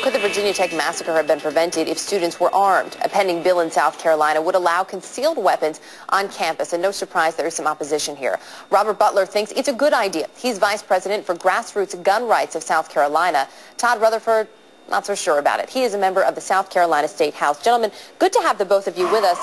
could the Virginia Tech massacre have been prevented if students were armed? A pending bill in South Carolina would allow concealed weapons on campus, and no surprise there is some opposition here. Robert Butler thinks it's a good idea. He's vice president for GrassRoots Gun Rights of South Carolina. Todd Rutherford, not so sure about it. He is a member of the South Carolina State House. Gentlemen, good to have the both of you with us.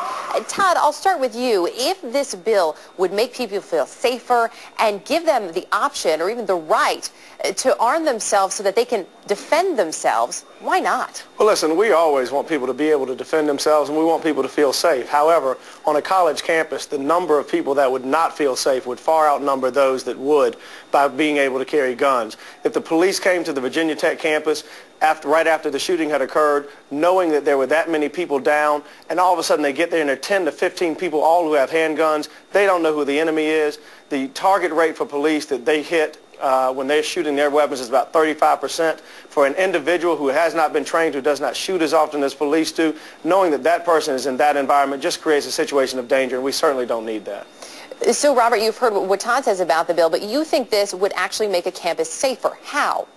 Todd, I'll start with you. If this bill would make people feel safer and give them the option or even the right to arm themselves so that they can defend themselves, why not? Well, listen, we always want people to be able to defend themselves, and we want people to feel safe. However, on a college campus, the number of people that would not feel safe would far outnumber those that would by being able to carry guns. If the police came to the Virginia Tech campus right after the shooting had occurred, knowing that there were that many people down, and all of a sudden they get there and there are 10 to 15 people, all who have handguns, they don't know who the enemy is. The target rate for police that they hit when they're shooting their weapons is about 35%. For an individual who has not been trained, who does not shoot as often as police do, knowing that that person is in that environment just creates a situation of danger, and we certainly don't need that. So, Robert, you've heard what Todd says about the bill, but you think this would actually make a campus safer. How?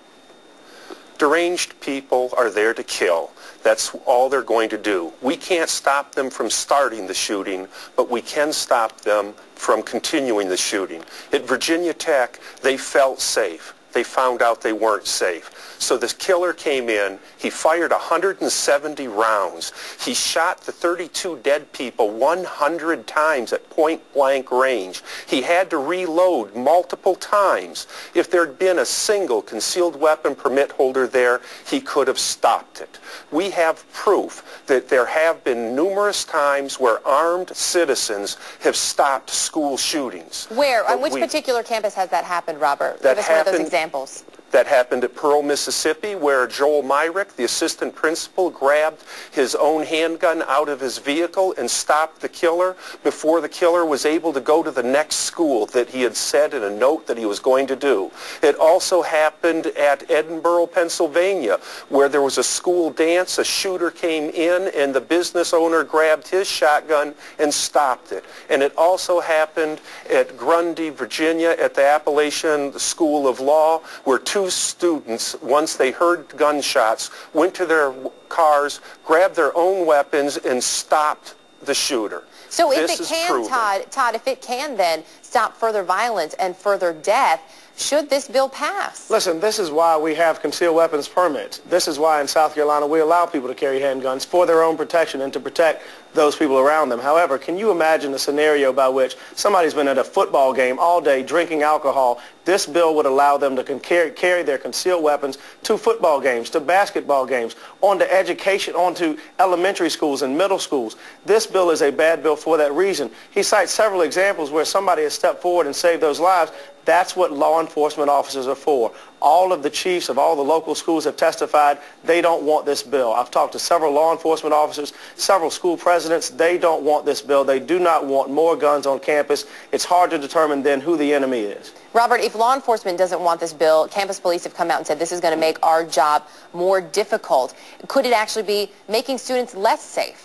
Deranged people are there to kill. That's all they're going to do. We can't stop them from starting the shooting, but we can stop them from continuing the shooting. At Virginia Tech, they felt safe. They found out they weren't safe. So this killer came in, he fired 170 rounds. He shot the 32 dead people 100 times at point-blank range. He had to reload multiple times. If there had been a single concealed weapon permit holder there, he could have stopped it. We have proof that there have been numerous times where armed citizens have stopped school shootings. Where? On which particular campus has that happened, Robert? Give us one of those examples. That happened at Pearl, Mississippi, where Joel Myrick, the assistant principal, grabbed his own handgun out of his vehicle and stopped the killer before the killer was able to go to the next school that he had said in a note that he was going to do. It also happened at Edinburgh, Pennsylvania, where there was a school dance. A shooter came in and the business owner grabbed his shotgun and stopped it. And it also happened at Grundy, Virginia, at the Appalachian School of Law, where two students, once they heard gunshots, went to their cars, grabbed their own weapons, and stopped the shooter. So if it can, Todd, if it can then stop further violence and further death, should this bill pass? Listen, this is why we have concealed weapons permits. This is why in South Carolina we allow people to carry handguns for their own protection and to protect those people around them. However, can you imagine a scenario by which somebody's been at a football game all day drinking alcohol? This bill would allow them to carry their concealed weapons to football games, to basketball games, onto education, onto elementary schools and middle schools. This bill is a bad bill for that reason. He cites several examples where somebody has stepped forward and saved those lives. That's what law enforcement officers are for. All of the chiefs of all the local schools have testified they don't want this bill. I've talked to several law enforcement officers, several school presidents. They don't want this bill. They do not want more guns on campus. It's hard to determine then who the enemy is. Robert, if law enforcement doesn't want this bill, campus police have come out and said this is going to make our job more difficult. Could it actually be making students less safe?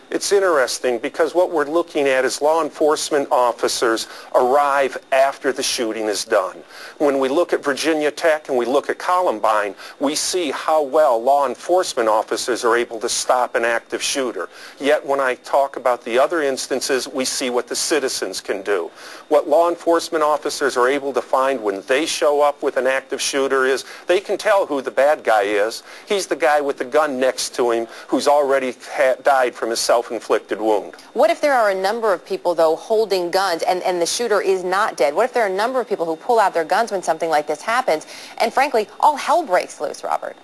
It's interesting because what we're looking at is law enforcement officers arrive after the shooting is done. When we look at Virginia Tech and we look at Columbine, we see how well law enforcement officers are able to stop an active shooter. Yet when I talk about the other instances, we see what the citizens can do. What law enforcement officers are able to find when they show up with an active shooter is they can tell who the bad guy is. He's the guy with the gun next to him who's already died from his self-inflicted wound. What if there are a number of people, though, holding guns and the shooter is not dead? What if there are a number of people who pull out their guns when something like this happens and, frankly, all hell breaks loose, Robert?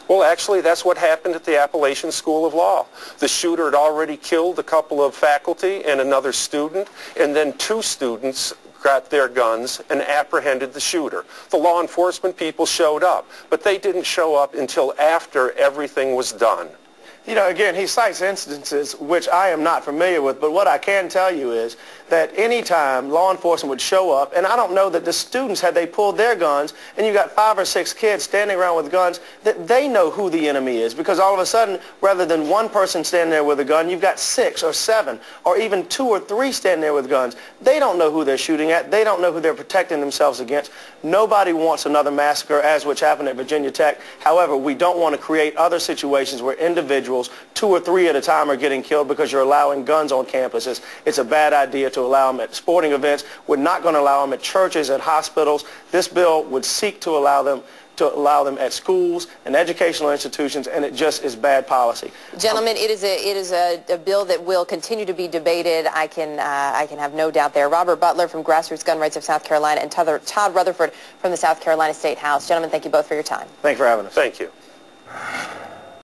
Well, actually, that's what happened at the Appalachian School of Law. The shooter had already killed a couple of faculty and another student, and then two students got their guns and apprehended the shooter. The law enforcement people showed up, but they didn't show up until after everything was done. You know, again, he cites instances which I am not familiar with, but what I can tell you is that any time law enforcement would show up, and I don't know that the students, had they pulled their guns, and you got 5 or 6 kids standing around with guns, that they know who the enemy is, because all of a sudden, rather than one person standing there with a gun, you've got 6 or 7, or even 2 or 3 standing there with guns. They don't know who they're shooting at. They don't know who they're protecting themselves against. Nobody wants another massacre, as which happened at Virginia Tech. However, we don't want to create other situations where individuals, 2 or 3 at a time, are getting killed because you're allowing guns on campuses. It's a bad idea to allow them at sporting events. We're not going to allow them at churches, at hospitals. This bill would seek to allow them at schools and educational institutions, and it just is bad policy. Gentlemen, it is a bill that will continue to be debated. I can have no doubt there. Robert Butler from GrassRoots Gun Rights of South Carolina and Todd Rutherford from the South Carolina State House. Gentlemen, thank you both for your time. Thanks for having us. Thank you.